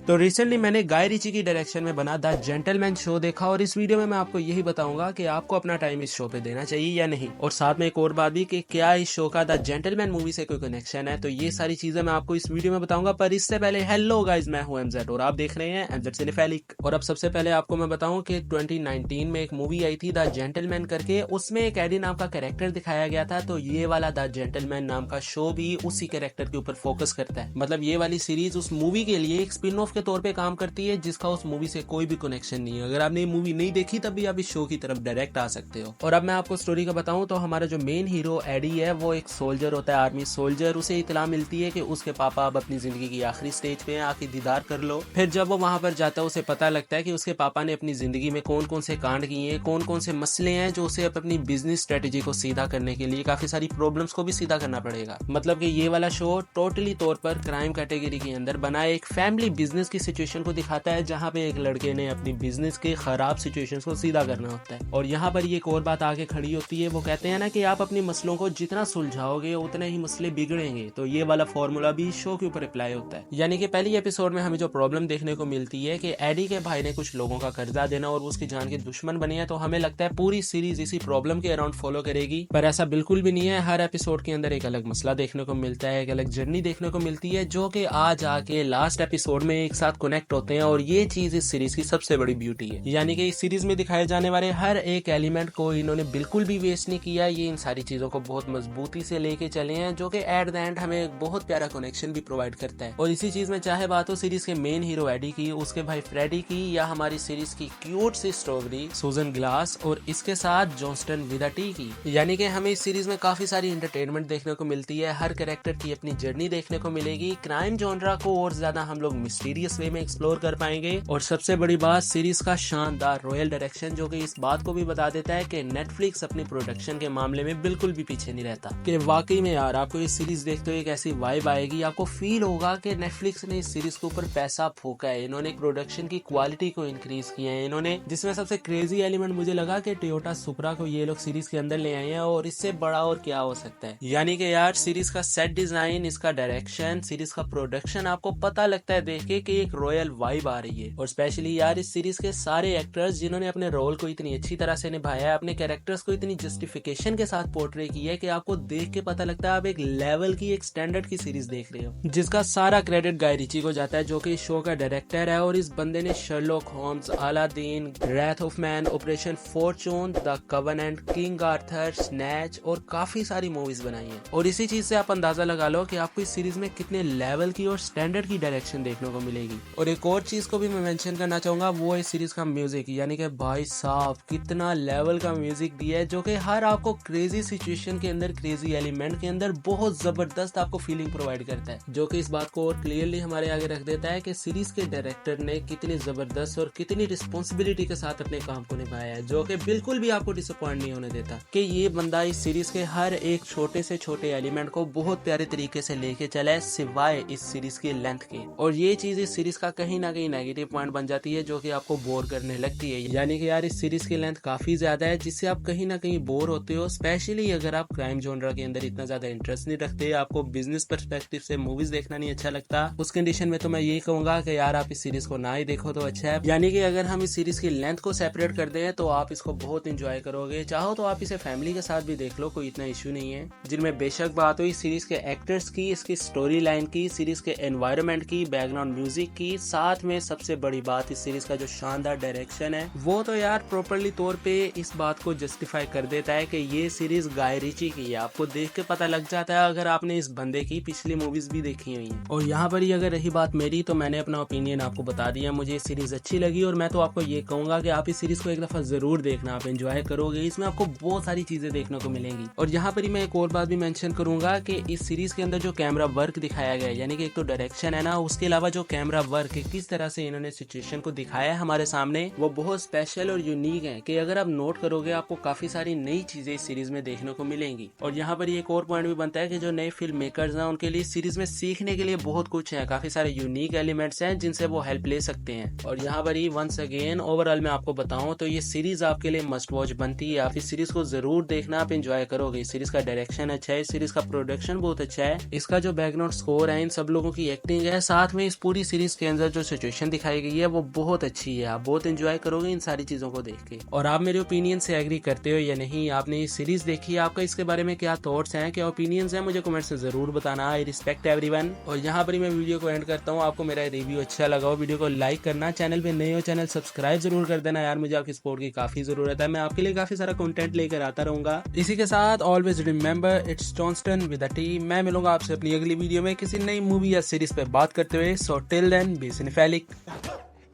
तो रिसेंटली मैंने गाय रिची की डायरेक्शन में बना द जेंटलमैन शो देखा और इस वीडियो में मैं आपको यही बताऊंगा कि आपको अपना टाइम इस शो पे देना चाहिए या नहीं, और साथ में एक और बात भी कि क्या इस शो का द जेंटलमैन मूवी से कोई कनेक्शन है। तो ये सारी चीजें मैं आपको इस वीडियो में बताऊंगा। पर इससे पहले हेलो गाइस, मैं हूं एमजेड और आप देख रहे हैं एमजेड सिनेफैलिक। और अब सबसे पहले आपको मैं बताऊं कि 2019 में एक मूवी आई थी द जेंटलमैन करके, उसमें एक एडी नाम का कैरेक्टर दिखाया गया था। तो ये वाला द जेंटलमैन नाम का शो भी उसी कैरेक्टर के ऊपर फोकस करता है। मतलब ये वाली सीरीज उस मूवी के लिए एक स्पिन ऑफ के तौर पे काम करती है जिसका उस मूवी से कोई भी कनेक्शन नहीं है। अगर आपने ये मूवी नहीं देखी तब भी आप इस शो की तरफ डायरेक्ट आ सकते हो। और अब मैं आपको स्टोरी का बताऊं तो हमारा जो मेन हीरो एडी है वो एक सोल्जर होता है, आर्मी सोल्जर। उसे इतला मिलती है कि उसके पापा अब अपनी जिंदगी की आखिरी स्टेज पे हैं, आके दीदार कर लो। फिर जब वो वहां पर जाता है उसे पता लगता है कि उसके पापा ने अपनी जिंदगी में कौन कौन से कांड किए हैं, कौन कौन से मसले हैं जो उसे अपनी बिजनेस स्ट्रेटेजी को सीधा करने के लिए काफी सारी प्रॉब्लम्स को भी सीधा करना पड़ेगा। मतलब कि ये वाला शो टोटली तौर पर क्राइम कैटेगरी के अंदर बना एक फैमिली बिजनेस की सिचुएशन को दिखाता है, जहां पे एक लड़के ने अपनी बिजनेस के खराब सिचुएशंस को सीधा करना होता है। और यहाँ पर ये एक और बात आगे खड़ी होती है, वो कहते हैं ना कि आप अपने मसलों को जितना सुलझाओगे उतने ही मसले बिगड़ेंगे। तो ये वाला फॉर्मूला भी शो के ऊपर अप्लाई होता है। यानी कि पहली एपिसोड में हमें जो प्रॉब्लम देखने को मिलती है कि एडी के भाई ने कुछ लोगों का कर्जा देना और उसकी जान के दुश्मन बने हैं। तो हमें लगता है पूरी सीरीज इसी प्रॉब्लम के अराउंड फॉलो करेगी, पर ऐसा बिल्कुल भी नहीं है। हर एपिसोड के अंदर एक अलग मसला देखने को मिलता है, एक अलग जर्नी देखने को मिलती है, जो कि आज आके लास्ट एपिसोड में एक साथ कनेक्ट होते हैं। और ये चीज इस सीरीज की सबसे बड़ी ब्यूटी है। यानी कि इस सीरीज में दिखाए जाने वाले हर एक एलिमेंट को इन्होंने बिल्कुल भी वेस्ट नहीं किया। ये इन सारी चीजों को बहुत मजबूती से लेके चले हैं, जो कि एट द एंड हमें एक बहुत प्यारा कनेक्शन भी प्रोवाइड करता है। और इसी चीज में चाहे बात हो सीरीज के मेन हीरो एडी की, उसके भाई फ्रेडी की, या हमारी सीरीज की क्यूट सी स्ट्रॉबेरी सुजन ग्लास और इसके साथ जॉन्स्टन विदाटी की। यानी कि हमें इस सीरीज में काफी सारी एंटरटेनमेंट देखने को मिलती है, हर कैरेक्टर की अपनी जर्नी देखने को मिलेगी। क्राइम जॉनरा को और ज्यादा हम लोग मिस्टीरियस वे में एक्सप्लोर कर पाएंगे। और सबसे बड़ी बात सीरीज का शानदार रॉयल डायरेक्शन, जो कि इस बात को भी बता देता है कि नेटफ्लिक्स अपनी प्रोडक्शन के मामले में बिल्कुल भी पीछे नहीं रहता। कि वाकई में यार आपको इस सीरीज देखते हुए एक ऐसी वाइब आएगी, आपको फील होगा कि नेटफ्लिक्स ने इस सीरीज के ऊपर पैसा फूका है। इन्होंने प्रोडक्शन की क्वालिटी को इंक्रीज किया है इन्होंने, जिसमें सबसे क्रेजी एलिमेंट मुझे लगा कि टोयोटा सुपरा को ये लोग सीरीज के अंदर ले आए हैं। और इससे बड़ा और क्या हो सकता है। यानी कि यार सीरीज का सेट डिजाइन, इसका डायरेक्शन, सीरीज का प्रोडक्शन, आपको पता लगता है देख के कि एक रॉयल वाइब आ रही है। और स्पेशली यार इस सीरीज के सारे एक्टर्स जिन्होंने अपने रोल को इतनी अच्छी तरह से निभाया है, अपने कैरेक्टर्स को इतनी जस्टिफिकेशन के साथ पोर्ट्रे किया है कि आपको देख के पता लगता है आप एक लेवल की, एक स्टैंडर्ड की सीरीज देख रहे हो। जिसका सारा क्रेडिट गाय रिची को जाता है, जो कि इस शो का डायरेक्टर है। और इस बंदे ने Sherlock Holmes, Aladdin, Wrath of Man, Operation Fortune, the Covenant, King Arthur, Snatch और काफी सारी मूवीज बनाई है। और इसी चीज से आप अंदाजा लगा लो कि आपको इस सीरीज में कितने लेवल की और स्टैंडर्ड की डायरेक्शन देखने को मिलेगी। और एक और चीज को भी मैं मेंशन करना चाहूंगा, वो है सीरीज का म्यूजिक। यानी कि भाई साहब कितना लेवल का म्यूजिक दिया है, जो कि हर आपको क्रेजी सिचुएशन के अंदर, क्रेजी एलिमेंट के अंदर बहुत जबरदस्त आपको फीलिंग प्रोवाइड करता है। जो कि इस बात को और क्लियरली हमारे आगे रख देता है कि सीरीज के डायरेक्टर ने कितनी जबरदस्त और कितनी रिस्पॉन्सिबिलिटी के साथ अपने काम को निभाया है, जो कि बिल्कुल भी आपको डिसअपॉइंट नहीं होने देता। कि ये बंदा इस सीरीज के हर एक छोटे से छोटे एलिमेंट को बहुत प्यारे तरीके से लेके चला है, सिवाय इस सीरीज की लेंथ के। और ये चीज इस सीरीज का कहीं ना कहीं नेगेटिव पॉइंट बन जाती है, जो कि आपको बोर करने लगती है। यानी कि यार इस सीरीज की लेंथ काफी ज्यादा है, जिससे आप कहीं ना कहीं बोर होते हो। स्पेशली अगर आप क्राइम जॉनरा के अंदर इतना ज्यादा इंटरेस्ट नहीं रखते, आपको बिजनेस पर्सपेक्टिव से मूवीज देखना नहीं अच्छा लगता, उस कंडीशन में तो मैं यही कहूंगा कि यार आप इस सीरीज को ना ही देखो तो अच्छा है। यानी कि अगर हम इस सीरीज की लेंथ को सेपरेट कर दें तो आप इसको बहुत इंजॉय करोगे। चाहो तो आप इसे फैमिली के साथ भी देख लो, कोई इतना इश्यू नहीं है। जिनमें बेशक बात हो इस सीरीज के एक्टर्स की, इसकी स्टोरी लाइन की, सीरीज के एनवायरनमेंट की, बैकग्राउंड म्यूजिक की, साथ में सबसे बड़ी बात इस सीरीज का जो शानदार डायरेक्शन है, वो तो यार प्रॉपरली तौर पे इस बात को जस्टिफाई कर देता है कि ये सीरीज गाय रिची की है। आपको देख के पता लग जाता है अगर आपने इस बंदे की पिछली मूवीज भी देखी हुई हैं। और यहाँ पर ही अगर रही बात मेरी, तो मैंने अपना ओपिनियन आपको बता दिया। मुझे ये सीरीज अच्छी लगी और मैं तो आपको ये कहूंगा कि आप इस सीरीज को एक दफा जरूर देखना, आप एंजॉय करोगे। इसमें आपको बहुत सारी चीजें देखने को मिलेंगी। और यहाँ पर ही मैं एक और बात भी मेंशन करूंगा कि इस सीरीज के अंदर जो कैमरा वर्क दिखाया गया है, यानी कि एक तो डायरेक्शन है ना, उसके अलावा जो कैमरा वर्क है, किस तरह से इन्होंने सिचुएशन को दिखाया है हमारे सामने, वो बहुत स्पेशल और यूनिक है। कि अगर आप नोट करोगे आपको काफी सारी नई चीजें इस सीरीज में देखने को मिलेंगी। और यहाँ पर एक और पॉइंट भी बनता है कि जो नए फिल्म मेकर्स हैं उनके लिए सीरीज में सीखने के लिए बहुत कुछ है, काफी सारे यूनिक एलिमेंट्स हैं जिनसे वो हेल्प ले सकते हैं। और यहाँ पर ही वंस अगेन ओवरऑल मैं आपको बताऊं तो ये सीरीज आपके लिए मस्ट वॉच बनती है। आप इस सीरीज को जरूर देखना, आप एंजॉय करोगे। इस सीरीज का डायरेक्शन अच्छा है, इस सीरीज का प्रोडक्शन बहुत अच्छा है, इसका जो बैकग्राउंड स्कोर है, इन सब लोगों की एक्टिंग है, साथ में इस पूरी सीरीज के अंदर जो सिचुएशन दिखाई गई है वो बहुत अच्छी है, आप बहुत एंजॉय करोगे इन सारी चीजों को देख के। और आप मेरे ओपिनियन से एग्री करते हो या नहीं, आपने ये सीरीज देखी है, आपका इसके बारे में क्या थॉट्स हैं, क्या ओपिनियंस हैं, मुझे कमेंट से जरूर बताना। I respect everyone. और यहाँ पर ही मैं वीडियो को एंड करता हूँ। आपको मेरा रिव्यू अच्छा लगा हो, वीडियो को लाइक करना, चैनल पे नए हो चैनल सब्सक्राइब जरूर कर देना यार, मुझे आपकी सपोर्ट की काफी जरूरत है, मैं आपके लिए काफी सारा कंटेंट लेकर आता रहूंगा। इसी के साथ always remember it's Johnston with a T. मैं मिलूंगा आपसे अपनी अगली वीडियो में किसी नई मूवी या सीरीज पे बात करते हुए। So till then be cinephilic.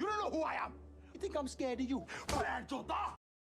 You don't know who I am. You think I'm scared of you?